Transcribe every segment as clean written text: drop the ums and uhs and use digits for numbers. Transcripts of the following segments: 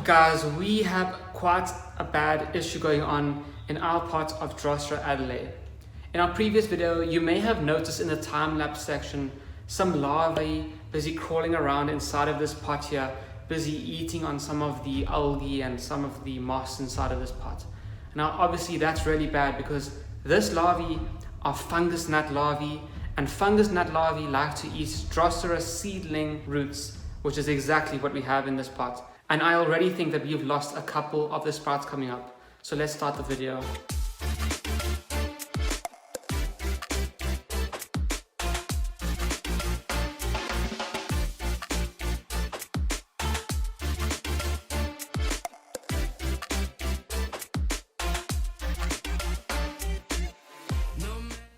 Guys, we have quite a bad issue going on in our part of Drosera, Adelaide. In our previous video, you may have noticed in the time-lapse section some larvae busy crawling around inside of this pot here, busy eating on some of the algae and some of the moss inside of this pot. Now, obviously, that's really bad because this larvae are fungus gnat larvae, and fungus gnat larvae like to eat Drosera seedling roots, which is exactly what we have in this pot. And I already think that we've lost a couple of the sprouts coming up. So let's start the video.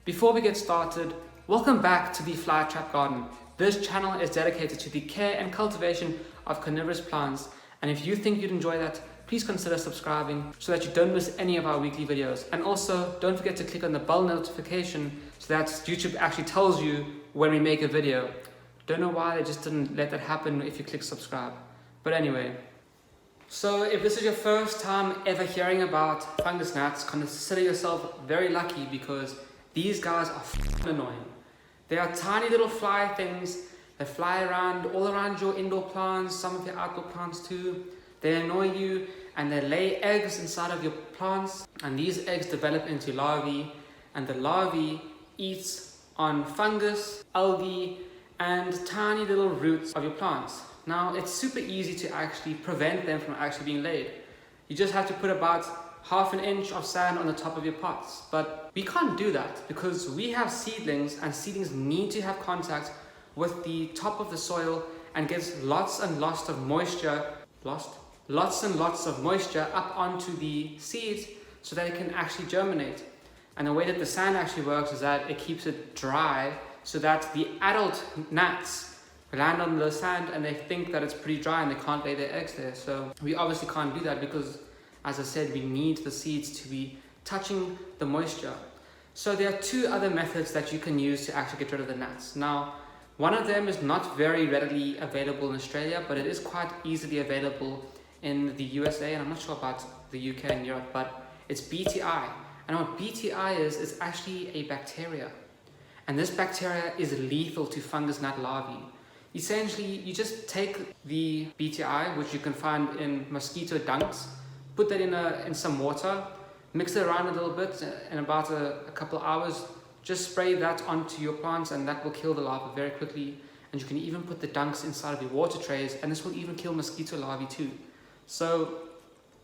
Before we get started, welcome back to the Flytrap garden. This channel is dedicated to the care and cultivation of carnivorous plants, and if you think you'd enjoy that, please consider subscribing so that you don't miss any of our weekly videos. And also, don't forget to click on the bell notification so that YouTube actually tells you when we make a video. Don't know why they just didn't let that happen if you click subscribe. But anyway, so if this is your first time ever hearing about fungus gnats, consider yourself very lucky because these guys are f***ing annoying. They are tiny little fly things that fly around all around your indoor plants, some of your outdoor plants too. They annoy you and they lay eggs inside of your plants, and these eggs develop into larvae, and the larvae eats on fungus, algae, and tiny little roots of your plants. Now, it's super easy to actually prevent them from actually being laid. You just have to put about ½ an inch of sand on the top of your pots, but we can't do that because we have seedlings, and seedlings need to have contact with the top of the soil and gets lots and lots of moisture up onto the seeds so that it can actually germinate. And the way that the sand actually works is that it keeps it dry so that the adult gnats land on the sand and they think that it's pretty dry and they can't lay their eggs there. So we obviously can't do that because, as I said, we need the seeds to be touching the moisture. So there are two other methods that you can use to actually get rid of the gnats. Now, one of them is not very readily available in Australia, but it is quite easily available in the USA, and I'm not sure about the UK and Europe, but it's BTI. And what BTI is actually a bacteria. And this bacteria is lethal to fungus gnat larvae. Essentially, you just take the BTI, which you can find in mosquito dunks, put that in some water, mix it around a little bit, in about a couple of hours, just spray that onto your plants and that will kill the larvae very quickly. And you can even put the dunks inside of your water trays and this will even kill mosquito larvae too. So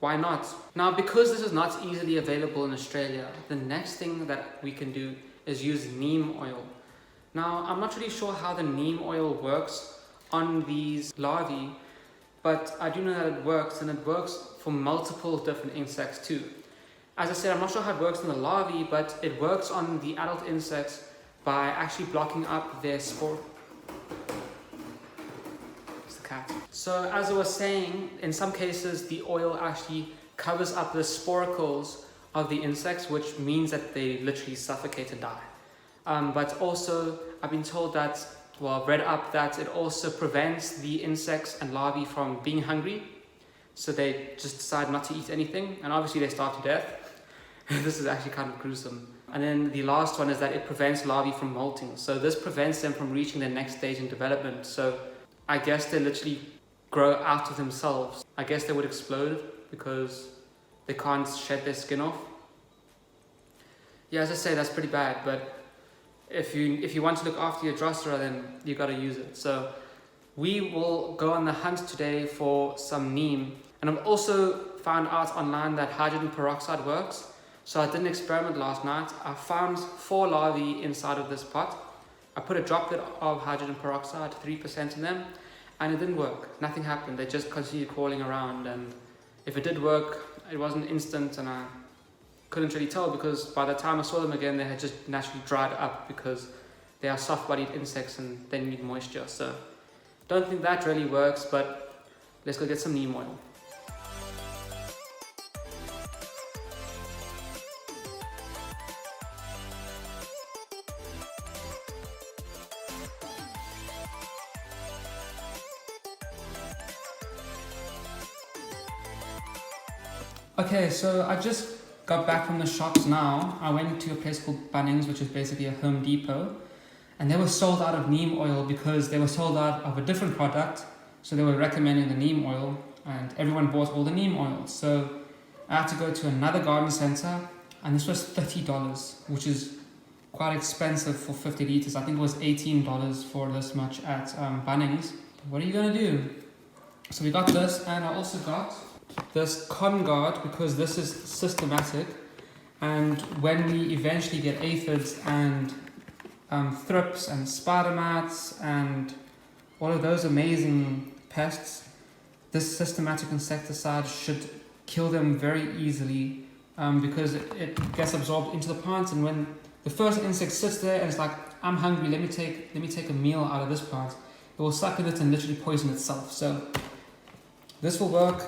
why not? Now, because this is not easily available in Australia, the next thing that we can do is use neem oil. Now, I'm not really sure how the neem oil works on these larvae, but I do know that it works, and it works for multiple different insects too. As I said, I'm not sure how it works on the larvae, but it works on the adult insects by actually blocking up their spore. It's the cat. So as I was saying, in some cases the oil actually covers up the sporacles of the insects, which means that they literally suffocate and die. But also, I've been told that, well, I've read up that it also prevents the insects and larvae from being hungry. So they just decide not to eat anything, and obviously they starve to death. This is actually kind of gruesome. And then the last one is that it prevents larvae from molting. So this prevents them from reaching their next stage in development. So I guess they literally grow out of themselves. I guess they would explode because they can't shed their skin off. Yeah, as I say, that's pretty bad, but if you want to look after your Drosera, then you got to use it. So we will go on the hunt today for some neem. And I've also found out online that hydrogen peroxide works. So I did an experiment last night. I found 4 larvae inside of this pot. I put a droplet of hydrogen peroxide, 3% in them, and it didn't work. Nothing happened. They just continued crawling around. And if it did work, it wasn't instant, and I couldn't really tell because by the time I saw them again, they had just naturally dried up because they are soft-bodied insects and they need moisture. So don't think that really works, but let's go get some neem oil. Okay, so I just got back from the shops now. I went to a place called Bunnings, which is basically a Home Depot, and they were sold out of neem oil because they were sold out of a different product. So they were recommending the neem oil, and everyone bought all the neem oil. So I had to go to another garden center, and this was $30, which is quite expensive for 50 liters. I think it was $18 for this much at Bunnings. What are you gonna do? So we got this, and I also got this con guard because this is systematic, and when we eventually get aphids and thrips and spider mites and all of those amazing pests, this systematic insecticide should kill them very easily because it gets absorbed into the plants, and when the first insect sits there and it's like, I'm hungry, let me take a meal out of this plant, it will suck in it and literally poison itself. So this will work.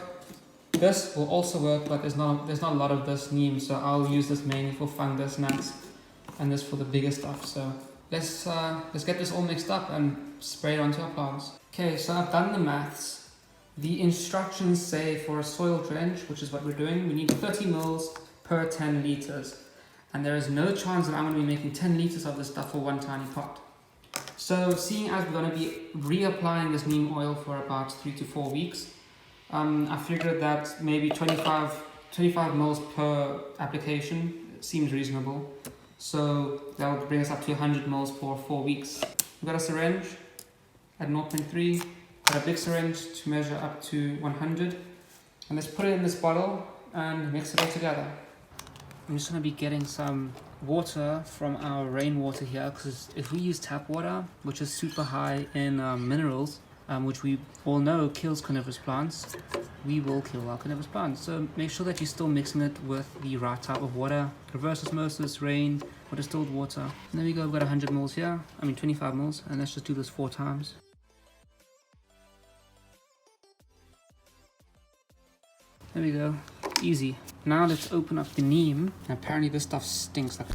This will also work, but there's not a lot of this neem, so I'll use this mainly for fungus gnats and this for the bigger stuff. So let's get this all mixed up and spray it onto our plants. Okay, so I've done the maths. The instructions say for a soil drench, which is what we're doing, we need 30 mils per 10 liters. And there is no chance that I'm going to be making 10 liters of this stuff for one tiny pot. So seeing as we're going to be reapplying this neem oil for about 3 to 4 weeks, I figured that maybe 25 mils per application seems reasonable. So that would bring us up to 100 mils for 4 weeks. We've got a syringe at 0.3, got a big syringe to measure up to 100. And let's put it in this bottle and mix it all together. I'm just going to be getting some water from our rainwater here, because if we use tap water, which is super high in minerals, which we all know kills carnivorous plants, we will kill our carnivorous plants. So make sure that you're still mixing it with the right type of water, reverse osmosis, rain, or distilled water. And there we go, we've got 100 mils here, 25 mils, and let's just do this 4 times. There we go, easy. Now let's open up the neem. Apparently this stuff stinks like...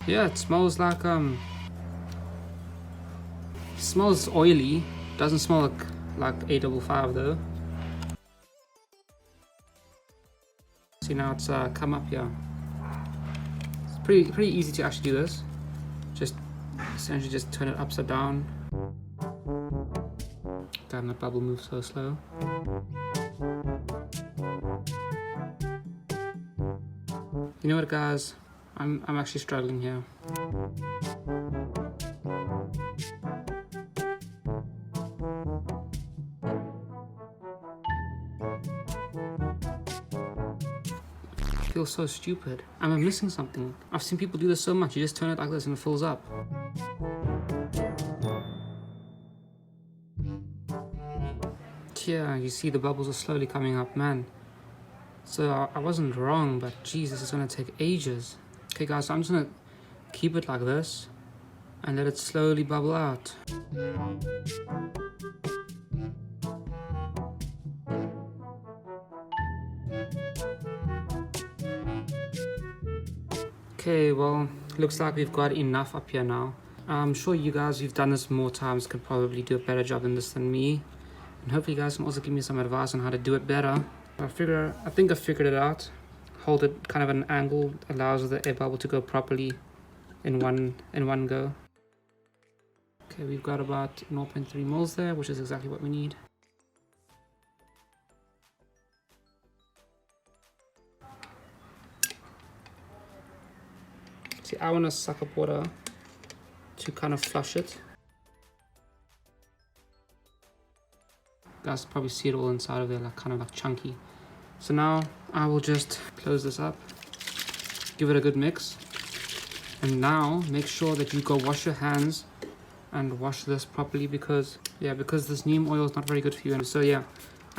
Yeah, it smells like smells oily. Doesn't smell like 855 though. See, now it's come up here. It's pretty easy to actually do this. Just essentially just turn it upside down. Damn, that bubble moves so slow. You know what, guys? I'm actually struggling here. I feel so stupid. I'm missing something. I've seen people do this so much. You just turn it like this and it fills up. Yeah, you see the bubbles are slowly coming up, man. So I wasn't wrong, but Jesus, it's gonna take ages. Okay guys, so I'm just gonna keep it like this and let it slowly bubble out. Okay, well, looks like we've got enough up here now. I'm sure you guys who've done this more times could probably do a better job than this than me. And hopefully you guys can also give me some advice on how to do it better. I think I figured it out. Hold it kind of at an angle, allows the air bubble to go properly in one go. Okay, we've got about 0.3 mils there, which is exactly what we need. See, I want to suck up water to kind of flush it. You guys probably see it all inside of there, like kind of like chunky. So now I will just close this up, give it a good mix, and now make sure that you go wash your hands and wash this properly because this neem oil is not very good for you. And so yeah,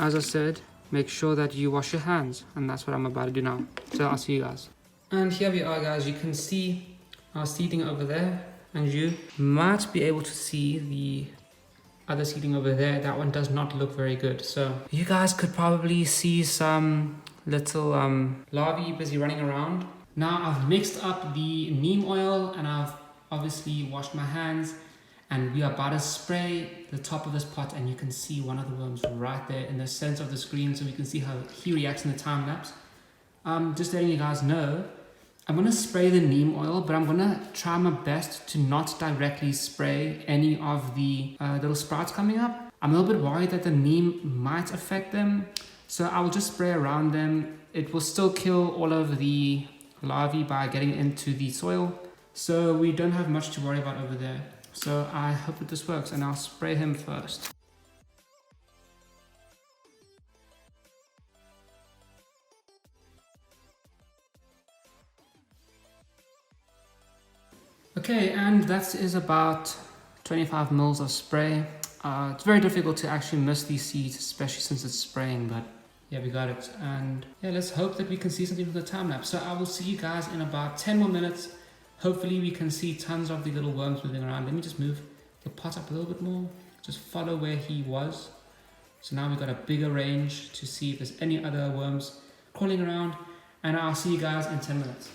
as I said, make sure that you wash your hands, and that's what I'm about to do now. So I'll see you guys. And here we are, guys. You can see our seeding over there, and you might be able to see the other seeding over there. That one does not look very good. So you guys could probably see some little larvae busy running around. Now I've mixed up the neem oil and I've obviously washed my hands, And we are about to spray the top of this pot, and you can see one of the worms right there in the center of the screen, so we can see how he reacts in the time lapse. Just letting you guys know, I'm going to spray the neem oil, but I'm going to try my best to not directly spray any of the little sprouts coming up. I'm a little bit worried that the neem might affect them, so I will just spray around them. It will still kill all of the larvae by getting into the soil, so we don't have much to worry about over there. So I hope that this works, and I'll spray him first. Okay, and that is about 25 mils of spray. It's very difficult to actually miss these seeds, especially since it's spraying, but yeah, we got it. And yeah, let's hope that we can see something from the time lapse. So I will see you guys in about 10 more minutes. Hopefully we can see tons of the little worms moving around. Let me just move the pot up a little bit more. Just follow where he was. So now we've got a bigger range to see if there's any other worms crawling around. And I'll see you guys in 10 minutes.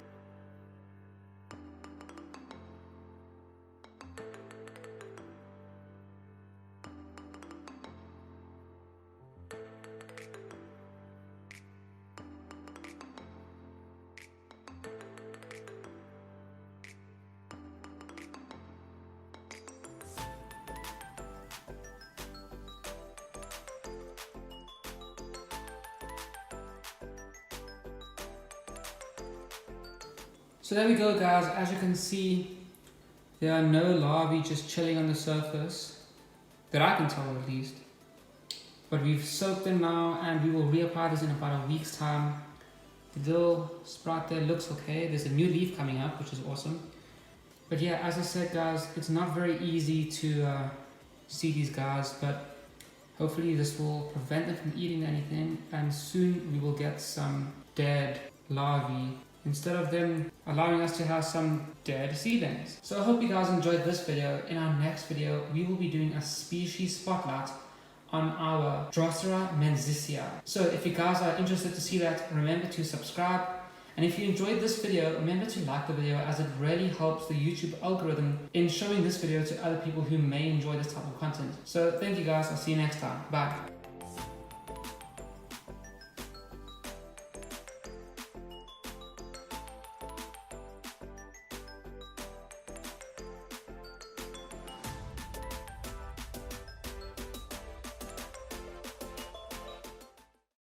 So there we go, guys. As you can see, there are no larvae just chilling on the surface, that I can tell at least. But we've soaked them now, and we will reapply this in about a week's time. The little sprout there looks okay. There's a new leaf coming up, which is awesome. But yeah, as I said, guys, it's not very easy to see these guys, but hopefully this will prevent them from eating anything, and soon we will get some dead larvae instead of them allowing us to have some dead seedlings. So I hope you guys enjoyed this video. In our next video, we will be doing a species spotlight on our Drosera mensicea. So if you guys are interested to see that, remember to subscribe. And if you enjoyed this video, remember to like the video, as it really helps the YouTube algorithm in showing this video to other people who may enjoy this type of content. So thank you guys, I'll see you next time. Bye.